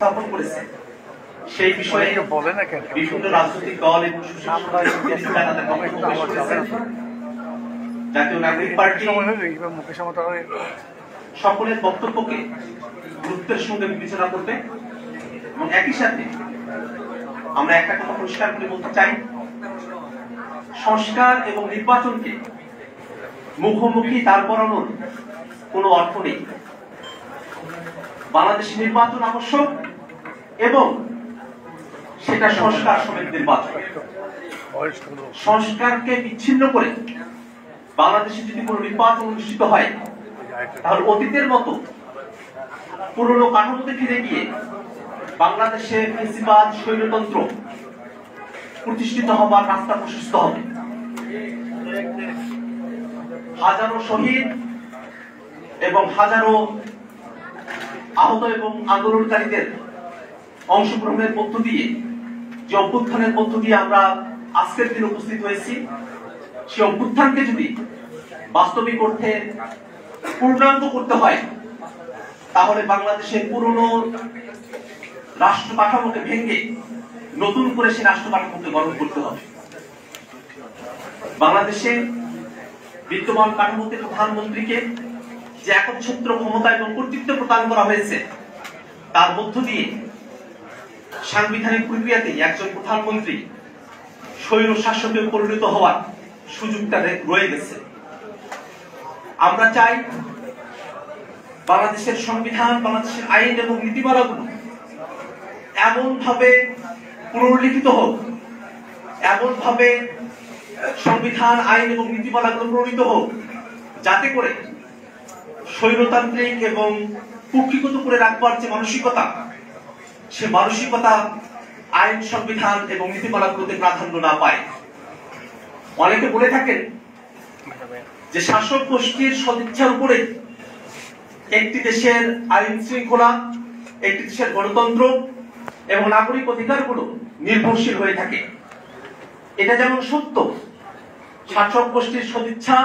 স্থাপন করেছে সেই বিষয়ে বিভিন্ন রাজনৈতিক দল এবং জাতীয় নাগরিক পার্টি সকলের বক্তব্যকে গুরুত্বের সঙ্গে বিবেচনা করবে এবং একই সাথে আমরা একটা কথা পরিষ্কার করে বলতে চাই, সংস্কার এবং নির্বাচনকে মুখোমুখি দাঁড় করানোর কোনো অর্থ নেই। বাংলাদেশে নির্বাচন আবশ্যক এবং সেটা সংস্কার সমেত নির্বাচন। সংস্কারকে বিচ্ছিন্ন করে বাংলাদেশে যদি কোনো নির্বাচন অনুষ্ঠিত হয় তাহলে অতীতের মতো পুরনো কাঠামোতে ফিরে গিয়ে বাংলাদেশে ফ্যাসিবাদ স্বৈরতন্ত্র প্রতিষ্ঠিত হবার রাস্তা প্রশস্ত হবে। হাজারো শহীদ এবং হাজারো আহত এবং আন্দোলনকারীদের অংশগ্রহণের মধ্য দিয়ে যে অভ্যুত্থানের মধ্য দিয়ে আমরা আজকের দিন উপস্থিত হয়েছি, সেই অভ্যুত্থানকে যদি বাস্তবিক অর্থে পূর্ণাঙ্গ করতে হয় তাহলে বাংলাদেশের পুরনো রাষ্ট্র কাঠামোকে ভেঙে নতুন করে সেই রাষ্ট্র কাঠামোকে গঠন করতে হবে। বাংলাদেশে বিদ্যমান কাঠামোতে প্রধানমন্ত্রীকে যে একচ্ছত্র ক্ষমতা এবং কর্তৃত্ব প্রদান করা হয়েছে তার মধ্য দিয়ে সাংবিধানিক প্রক্রিয়াতেই একজন প্রধানমন্ত্রী স্বৈর শাসকে পরিণত হওয়ার সুযোগটা রয়ে গেছে। আমরা চাই বাংলাদেশের সংবিধান, বাংলাদেশের আইন এবং নীতিমালাগুলো এমন ভাবে পুনর্লিখিত হোক, এমন ভাবে সংবিধান, আইন এবং নীতিমালাগুলো প্রণীত হোক যাতে করে স্বৈরতান্ত্রিক এবং কুক্ষিগত করে রাখবার যে মানসিকতা, সে মানসিকতা আইন, সংবিধান এবং নীতিমালাগুলোতে প্রাধান্য না পায়। অনেকে বলে থাকেন যে শাসক গোষ্ঠীর সদিচ্ছার উপরে একটি দেশের আইন শৃঙ্খলা, একটি দেশের গণতন্ত্র এবং নাগরিক অধিকারগুলো নির্ভরশীল হয়ে থাকে। এটা যেমন সত্য, শাসক গোষ্ঠীর সদিচ্ছা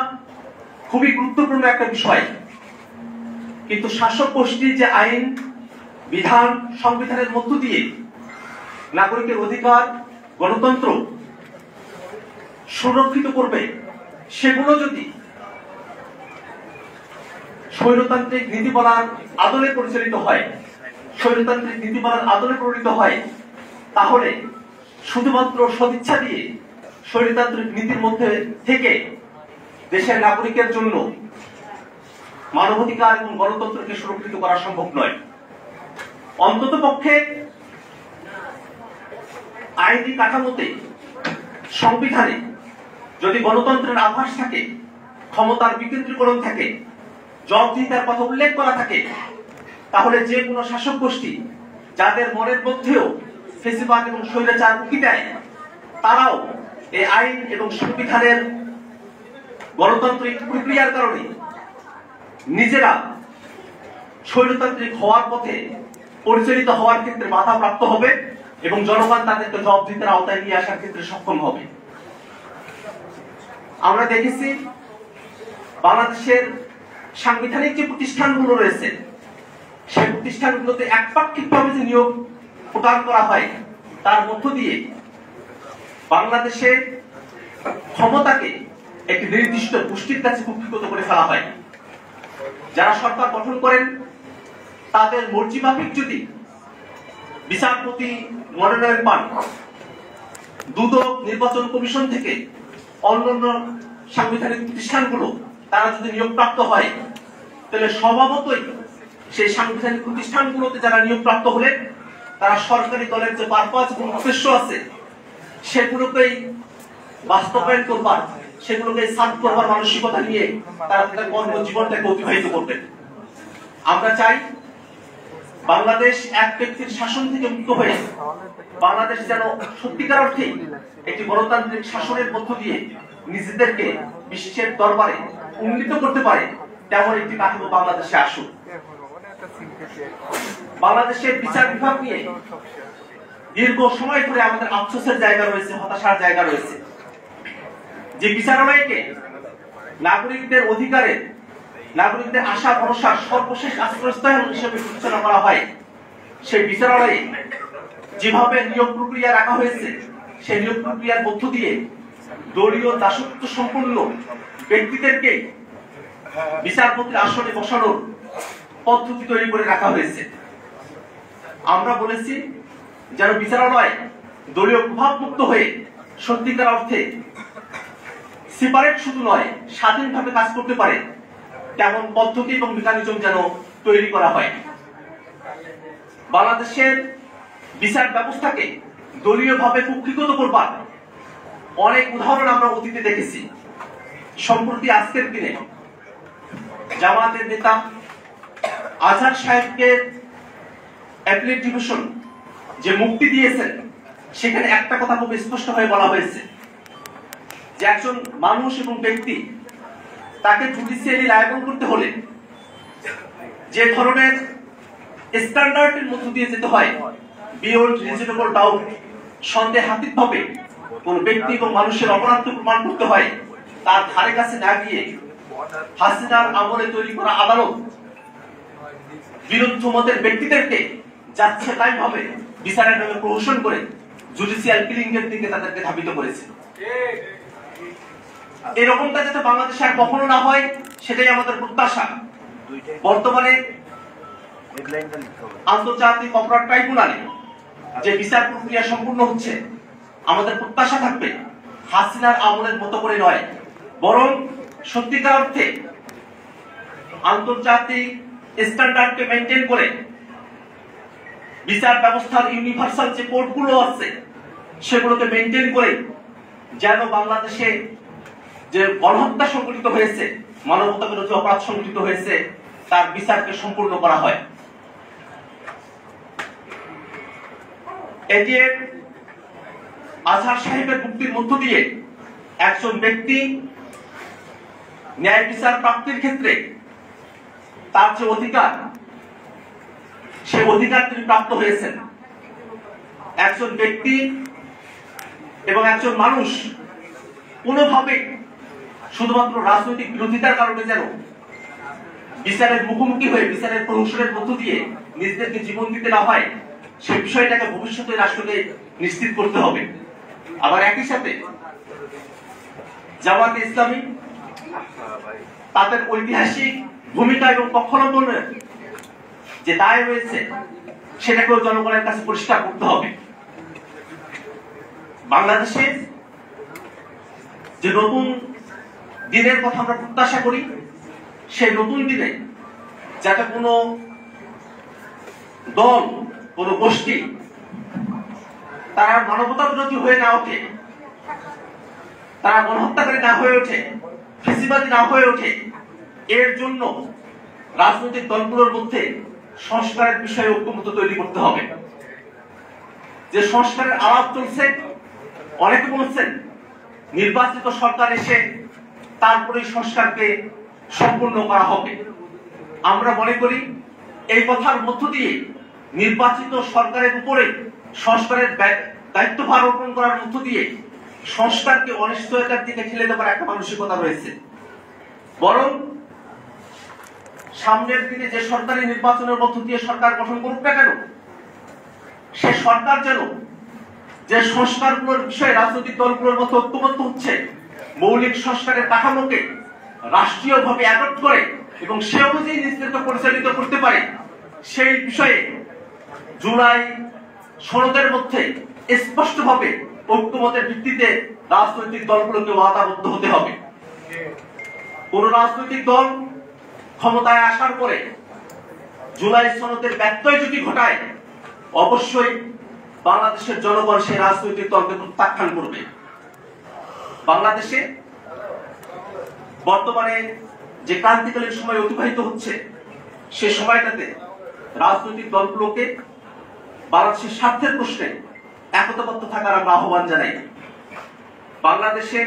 খুবই গুরুত্বপূর্ণ একটা বিষয়, কিন্তু শাসক গোষ্ঠীর যে আইন, বিধান, সংবিধানের মধ্য দিয়ে নাগরিকের অধিকার, গণতন্ত্র সুরক্ষিত করবে, সেগুলো যদি স্বৈরতান্ত্রিক নীতিমালার আদলে পরিচালিত হয়, স্বৈরতান্ত্রিক নীতিমালার আদলে প্রণীত হয়, তাহলে শুধুমাত্র সদিচ্ছা দিয়ে স্বৈরতান্ত্রিক নীতির মধ্যে থেকে দেশের নাগরিকের জন্য মানবাধিকার এবং গণতন্ত্রকে সুরক্ষিত করা সম্ভব নয়। অন্ততপক্ষে আইনি কাঠামোতে, সংবিধানে যদি গণতন্ত্রের আভাস থাকে, ক্ষমতার বিকেন্দ্রীকরণ থাকে, জবাবদিহিতার কথা উল্লেখ করা থাকে, তাহলে যে কোনো শাসক গোষ্ঠী যাদের মনের মধ্যেও ফ্যাসিবাদ এবং স্বৈরাচার উকি দেয়, তারাও এই আইন এবং সংবিধানের গণতান্ত্রিক প্রক্রিয়ার কারণে নিজেরা স্বৈরতান্ত্রিক হওয়ার পথে পরিচালিত হওয়ার ক্ষেত্রে বাধাপ্রাপ্ত হবে এবং জনগণ তাদেরকে জবাবদিহিতার আওতায় নিয়ে আসার ক্ষেত্রে সক্ষম হবে। আমরা দেখেছি বাংলাদেশের সাংবিধানিক যে প্রতিষ্ঠানগুলো রয়েছে, সেই প্রতিষ্ঠানগুলোতে একপাক্ষিকভাবে যে নিয়োগ প্রদান করা হয়, তার মধ্য দিয়ে বাংলাদেশে ক্ষমতাকে একটি নির্দিষ্ট গোষ্ঠীর কাছে কুক্ষিগত করে ফেলা হয়। যারা সরকার গঠন করেন তাদের মর্জি মাফিক যদি বিচারপতি মনোনয়ন পান, দুদক, নির্বাচন কমিশন থেকে অন্যান্য সাংবিধানিক প্রতিষ্ঠানগুলো তারা যদি নিয়োগপ্রাপ্ত হয়, তাহলে স্বভাবতই সেই সাংবিধানিক প্রতিষ্ঠানগুলোতে যারা নিয়োগপ্রাপ্ত হলেন তারা সরকারি দলের যে পারপাস এবং উদ্দেশ্য আছে সেগুলোকেই বাস্তবায়ন করবার, সেগুলোকে সার্ভ করবার মানসিকতা নিয়ে তারা তাদের কর্মজীবনটাকে অতিবাহিত করবেন। আমরা চাই বাংলাদেশ এক ব্যক্তির শাসন থেকে মুক্ত হয়ে বাংলাদেশ যেন সত্যিকার অর্থে একটি গণতান্ত্রিক শাসনের মধ্য দিয়ে নিজেদেরকে বিশ্বের দরবারে উন্নীত করতে পারে, তেমন একটি কাঠামো বাংলাদেশে আসুক। বাংলাদেশের বিচার বিভাগ নিয়ে দীর্ঘ সময় ধরে আমাদের আফসোসের জায়গা রয়েছে, হতাশার জায়গা রয়েছে। যে বিচারালয়কে নাগরিকদের অধিকারের, নাগরিকদের আশা ভরসার সর্বশেষ আশ্রয়স্থল হিসেবে বিবেচনা করা হয়, সেই বিচারালয়ে যেভাবে নিয়োগ প্রক্রিয়া রাখা হয়েছে, সেই নিয়োগ প্রক্রিয়ার মধ্য দিয়ে দলীয় দাসত্ব সম্পন্ন ব্যক্তিদেরকে বিচারপতির আসনে বসানোর পদ্ধতি তৈরি করে রাখা হয়েছে। আমরা বলেছি যেন বিচারালয় দলীয় প্রভাব মুক্ত হয়ে সত্যিকার অর্থে সেপারেট শুধু নয়, স্বাধীনভাবে কাজ করতে পারে, তেমন পদ্ধতি এবং মেকানিজম যেন তৈরি করা হয়। বাংলাদেশের বিচার ব্যবস্থাকে দলীয়ভাবে কুক্ষিগত করবার অনেক উদাহরণ আমরা অতীতে দেখেছি। সম্প্রতি আজকের দিনে জামায়াতের নেতা আজহার সাহেবকে অ্যাপিলেট ডিভিশন যে মুক্তি দিয়েছেন, সেখানে একটা কথা খুব স্পষ্ট হয়ে বলা হয়েছে যে একজন মানুষ এবং ব্যক্তি তাকে জুডিশিয়ালি লায়াবল করতে হলে যে ধরনের স্ট্যান্ডার্ডের মধ্য দিয়ে যেতে হয়, বিয়ন্ড রিজনেবল ডাউট, সন্দেহাতীতভাবে কোন ব্যক্তি এবং মানুষের অপরাধ প্রমাণ করতে হয়, তার ধারে কাছে না গিয়ে হাসিনার আমলে তৈরি করা আদালত বিরুদ্ধ মতের ব্যক্তিদেরকে যাচ্ছে তাই ভাবে বিচারের নামে প্রহসন করে জুডিশিয়াল কিলিং এর দিকে তাদেরকে ধাবিত করেছে। এরকমটা যাতে বাংলাদেশে আর কখনো না হয়, সেটাই আমাদের প্রত্যাশা। বর্তমানে আন্তর্জাতিক অপরাধ ট্রাইব্যুনালে যে বিচার প্রক্রিয়া সম্পূর্ণ হচ্ছে, আমাদের প্রত্যাশা থাকবে হাসিনার আমলের মতো করে নয়, বরং সত্যিকার অর্থে আন্তর্জাতিক স্ট্যান্ডার্ডকে মেনটেন করে বিচার ব্যবস্থার ইউনিভার্সাল যে কোর্টগুলো আছে সেগুলোকে মেনটেন করে যেন বাংলাদেশে যে গণহত্যা সংঘটিত হয়েছে, মানবতা বিরোধী অপরাধ সংঘটিত হয়েছে, তার বিচারকে সম্পূর্ণ করা হয়। এটি আজহার সাহেবের মুক্তির মধ্য দিয়ে একজন ব্যক্তি ন্যায় বিচার প্রাপ্তির ক্ষেত্রে তার যে অধিকার, সে অধিকার তিনি প্রাপ্ত হয়েছেন। একজন ব্যক্তি এবং একজন মানুষ কোনোভাবে শুধুমাত্র রাজনৈতিক বিরোধিতার কারণে যেন বিচারের মুখোমুখি হয়ে বিচারের প্রহসনের মধ্য দিয়ে নিজেদেরকে জীবন দিতে না হয়, সে বিষয়টাকে ভবিষ্যতে রাষ্ট্রকে নিশ্চিত করতে হবে। আবার একই সাথে জামায়াতে ইসলামী তাদের ঐতিহাসিক ভূমিকা এবং পক্ষাবলম্বনের যে দায় রয়েছে, সেটাকেও জনগণের কাছে পরিষ্কার করতে হবে। বাংলাদেশে যে নতুন দিনের কথা আমরা প্রত্যাশা করি, সেই নতুন দিনে যাতে কোনো দল, কোনো গোষ্ঠী তারা মানবতা বিরোধী হয়ে না ওঠে, তারা গণহত্যাকারী না হয়ে ওঠে, ফ্যাসিবাদী না হয়ে ওঠে, এর জন্য রাজনৈতিক দলগুলোর মধ্যে সংস্কারের বিষয়ে ঐক্যমত্য তৈরি করতে হবে। যে সংস্কারের আলাপ চলছে, অনেকে বলছেন নির্বাচিত সরকার এসে তারপরে সংস্কারকে সম্পূর্ণ করা হবে। আমরা মনে করি এই কথার মধ্য দিয়ে নির্বাচিত সরকারের উপরে সংস্কারের দায়িত্বভার অর্পণ করার মধ্য দিয়ে সংস্কারকে অনিশ্চয়তার দিকে ঠেলে দেওয়ার একটা মানসিকতা রয়েছে। বরং সামনের দিনে যে সরকারি নির্বাচনের মধ্য দিয়ে সরকার গঠন করুক না কেন, সে সরকার যেন যে সংস্কারগুলোর বিষয়ে রাজনৈতিক দলগুলোর মধ্যে ঐক্যবদ্ধ হচ্ছে, মৌলিক সংস্কারের কাঠামোকে রাষ্ট্রীয়ভাবে অ্যাডপ্ট করে এবং সে অনুযায়ী নিজেদেরকে পরিচালিত করতে পারে, সেই বিষয়ে জুলাই সনদের মধ্যে স্পষ্টভাবে ঐক্যমতের ভিত্তিতে রাজনৈতিক দলগুলোকে ওয়াদাবদ্ধ হতে হবে। কোন রাজনৈতিক দল ক্ষমতায় আসার পরে জুলাই সনদের ব্যত্যয় যদি ঘটায়, অবশ্যই বাংলাদেশের জনগণ সেই রাজনৈতিক দলকে প্রত্যাখ্যান করবে। বাংলাদেশে বর্তমানে যে ক্রান্তিকালীন সময় অতিবাহিত হচ্ছে, সে সময়টাতে রাজনৈতিক দলগুলোকে বাংলাদেশের স্বার্থের প্রশ্নে একতাবদ্ধ থাকার আমরা আহ্বান জানাই। বাংলাদেশে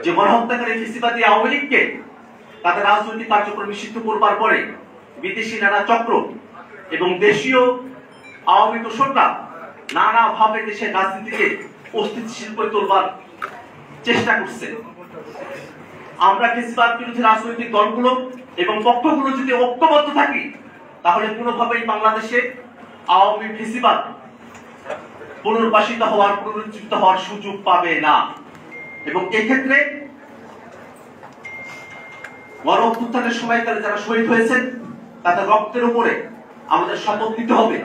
যে গণহত্যাকারী ফ্যাসিবাদী আওয়ামী লীগকে তাদের রাজনৈতিক কার্যক্রম নিষিদ্ধ করবার পরে বিদেশি নানা চক্র এবং দেশীয় আওয়ামী দোসররা নানাভাবে দেশের রাজনীতিকে অস্থিতিশীল করে তোলবার চেষ্টা করছে। আমরা ফ্যাসিবাদ বিরোধী রাজনৈতিক দলগুলো এবং পক্ষগুলো যদি ঐক্যবদ্ধ থাকি, তাহলে কোনোভাবেই বাংলাদেশে আওয়ামী ফেসিবাদ পুনর্বাসিত হওয়ার পুনরুজ্জীবিত হওয়ার সুযোগ পাবে না। এবং এক্ষেত্রে গণ অভ্যুত্থানের সময়কালে যারা শহীদ হয়েছেন তাদের রক্তের উপরে আমাদের শপথ নিতে হবে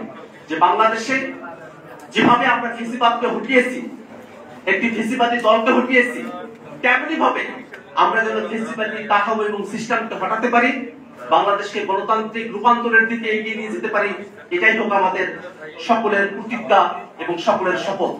যে বাংলাদেশে যেভাবে আমরা ফেসিবাদকে হটিয়েছি, একটি ফেসিবাদী দলকে হটিয়েছি, তেমনি ভাবে আমরা যেন ফেসিবাদী কাঠামো এবং সিস্টেমকে হটাতে পারি, বাংলাদেশকে গণতান্ত্রিক রূপান্তরের দিকে এগিয়ে নিয়ে যেতে পারি। এটাই হোক আমাদের সকলের প্রতিজ্ঞা এবং সকলের শপথ।